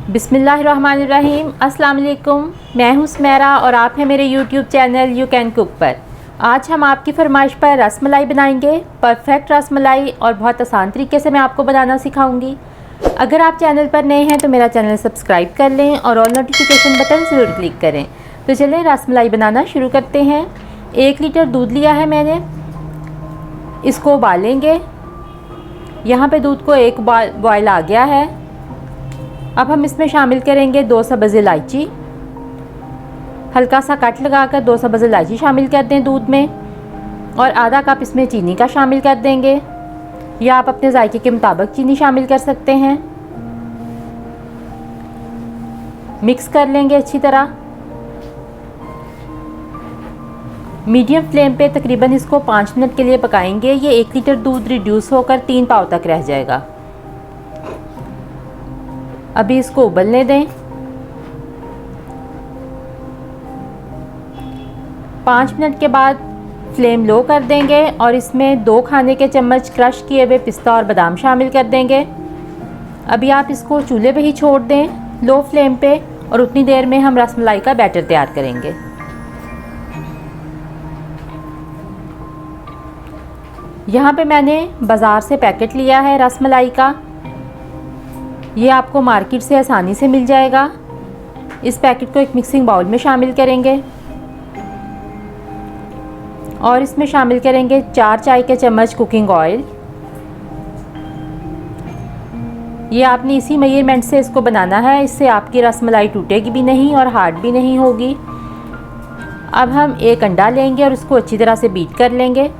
बिस्मिल्लाहिर्रहमानिर्रहीम। अस्सलाम वालेकुम। मैं हूँ सुमेरा और आप हैं मेरे YouTube channel you can cook पर। आज हम आपकी फरमाइश पर रसमलाई बनाएंगे। परफेक्ट रसमलाई और बहुत आसान तरीके से मैं आपको बनाना सिखाऊंगी। अगर आप चैनल पर नए हैं तो मेरा चैनल सब्सक्राइब कर लें और ऑल नोटिफिकेशन बटन ज़रूर क्लिक करें। तो चलें रसमलाई बनाना शुरू करते हैं। 1 लीटर दूध लिया है मैंने, इसको उबालेंगे। यहाँ पे दूध को एक बॉयल आ गया है। अब हम इसमें शामिल करेंगे 2 सब्ज़ इलायची, हल्का सा कट लगाकर 2 सब्ज़ इलायची शामिल कर दें दूध में, और आधा कप इसमें चीनी का शामिल कर देंगे, या आप अपने जायके के मुताबिक चीनी शामिल कर सकते हैं। मिक्स कर लेंगे अच्छी तरह। मीडियम फ्लेम पे तकरीबन इसको 5 मिनट के लिए पकाएंगे। ये 1 लीटर दूध रिड्यूस होकर 3 पाव तक रह जाएगा। अभी इसको उबलने दें। 5 मिनट के बाद फ्लेम लो कर देंगे और इसमें 2 खाने के चम्मच क्रश किए हुए पिस्ता और बादाम शामिल कर देंगे। अभी आप इसको चूल्हे पे ही छोड़ दें लो फ्लेम पे, और उतनी देर में हम रसमलाई का बैटर तैयार करेंगे। यहाँ पे मैंने बाज़ार से पैकेट लिया है रसमलाई का। ये आपको मार्केट से आसानी से मिल जाएगा। इस पैकेट को एक मिक्सिंग बाउल में शामिल करेंगे और इसमें शामिल करेंगे 4 चाय के चम्मच कुकिंग ऑयल। ये आपने इसी मेजरमेंट से इसको बनाना है, इससे आपकी रसमलाई टूटेगी भी नहीं और हार्ड भी नहीं होगी। अब हम 1 अंडा लेंगे और उसको अच्छी तरह से बीट कर लेंगे।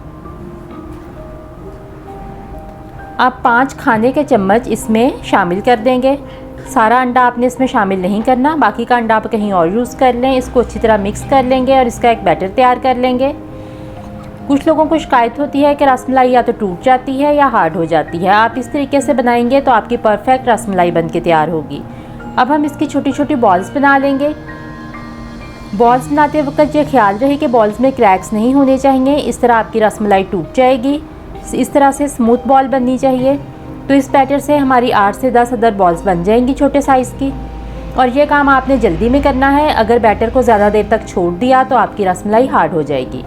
अब 5 खाने के चम्मच इसमें शामिल कर देंगे। सारा अंडा आपने इसमें शामिल नहीं करना, बाकी का अंडा आप कहीं और यूज़ कर लें। इसको अच्छी तरह मिक्स कर लेंगे और इसका एक बैटर तैयार कर लेंगे। कुछ लोगों को शिकायत होती है कि रसमलाई या तो टूट जाती है या हार्ड हो जाती है। आप इस तरीके से बनाएंगे तो आपकी परफेक्ट रसमलाई बन के तैयार होगी। अब हम इसकी छोटी छोटी बॉल्स बना लेंगे। बॉल्स बनाते वक्त ये ख्याल रहे कि बॉल्स में क्रैक्स नहीं होने चाहिए, इस तरह आपकी रसमलाई टूट जाएगी। इस तरह से स्मूथ बॉल बननी चाहिए। तो इस बैटर से हमारी 8 से 10 अदर बॉल्स बन जाएंगी छोटे साइज़ की। और ये काम आपने जल्दी में करना है। अगर बैटर को ज़्यादा देर तक छोड़ दिया तो आपकी रसमलाई हार्ड हो जाएगी।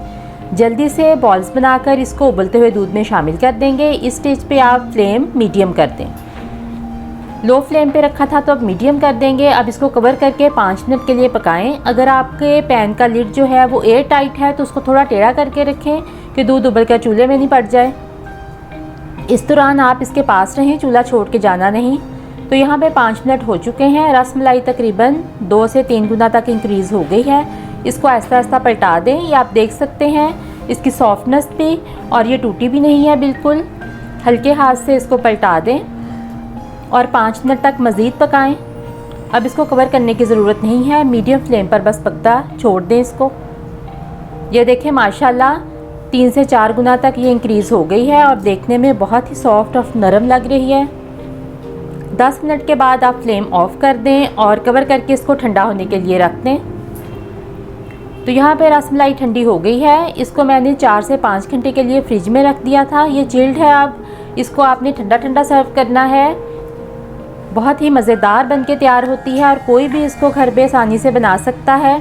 जल्दी से बॉल्स बनाकर इसको उबलते हुए दूध में शामिल कर देंगे। इस स्टेज पे आप फ्लेम मीडियम कर दें। लो फ्लेम पे रखा था तो अब मीडियम कर देंगे। अब इसको कवर करके 5 मिनट के लिए पकाएं। अगर आपके पैन का लिड जो है वो एयर टाइट है तो उसको थोड़ा टेढ़ा करके रखें कि दूध उबल कर चूल्हे में नहीं पड़ जाए। इस दौरान आप इसके पास रहें, चूल्हा छोड़ के जाना नहीं। तो यहाँ पे 5 मिनट हो चुके हैं। रसमलाई तकरीबन 2 से 3 गुना तक इंक्रीज़ हो गई है। इसको आहिस्ता आहिस्ता पलटा दें। ये आप देख सकते हैं इसकी सॉफ्टनेस भी, और ये टूटी भी नहीं है बिल्कुल। हल्के हाथ से इसको पलटा दें और 5 मिनट तक मज़ीद पकाएं। अब इसको कवर करने की ज़रूरत नहीं है, मीडियम फ्लेम पर बस पकता छोड़ दें इसको। ये देखें माशाल्लाह 3 से 4 गुना तक ये इंक्रीज़ हो गई है और देखने में बहुत ही सॉफ्ट और नरम लग रही है। 10 मिनट के बाद आप फ्लेम ऑफ कर दें और कवर करके इसको ठंडा होने के लिए रख दें। तो यहाँ पे रसमलाई ठंडी हो गई है। इसको मैंने 4 से 5 घंटे के लिए फ्रिज में रख दिया था। ये चिल्ड है। अब इसको आपने ठंडा ठंडा सर्व करना है। बहुत ही मज़ेदार बन के तैयार होती है और कोई भी इसको घर पे आसानी से बना सकता है।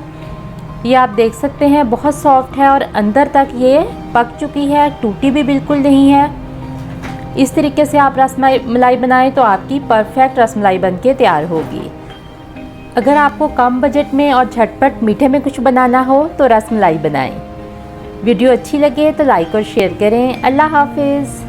ये आप देख सकते हैं बहुत सॉफ्ट है और अंदर तक ये पक चुकी है, टूटी भी बिल्कुल नहीं है। इस तरीके से आप रसमलाई बनाएं तो आपकी परफेक्ट रसमलाई बन के तैयार होगी। अगर आपको कम बजट में और झटपट मीठे में कुछ बनाना हो तो रसमलाई बनाएं। वीडियो अच्छी लगे तो लाइक और शेयर करें। अल्लाह हाफिज़।